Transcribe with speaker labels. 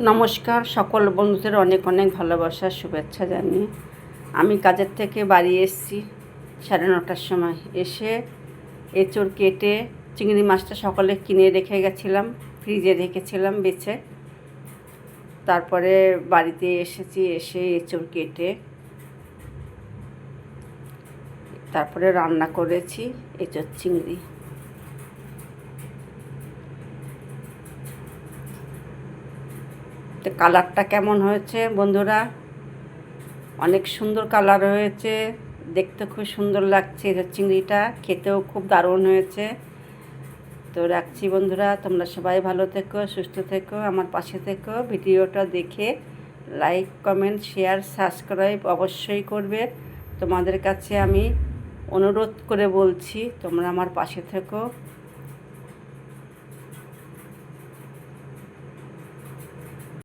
Speaker 1: নমস্কার, সকল বন্ধুদের অনেক অনেক ভালোবাসার শুভেচ্ছা জানিয়ে আমি কাজের থেকে বাড়ি এসেছি 9:30টার সময়। এসে এঁচোড় কেটে চিংড়ি মাছটা সকালে কিনে রেখে গেছিলাম, ফ্রিজে রেখেছিলাম বেছে। তারপরে বাড়িতে এসেছি, এসে এঁচোড় কেটে তারপরে রান্না করেছি এঁচোড় চিংড়ি। তো কালারটা কেমন হয়েছে বন্ধুরা? অনেক সুন্দর কালার হয়েছে, দেখতে খুব সুন্দর লাগছে। চিংড়িটা খেতেও খুব দারুণ হয়েছে। তো রাখছি বন্ধুরা, তোমরা সবাই ভালো থেকো, সুস্থ থেকো, আমার পাশে থেকো। ভিডিওটা দেখে লাইক, কমেন্ট, শেয়ার, সাবস্ক্রাইব অবশ্যই করবে। তোমাদের কাছে আমি অনুরোধ করে বলছি, তোমরা আমার পাশে থেকো।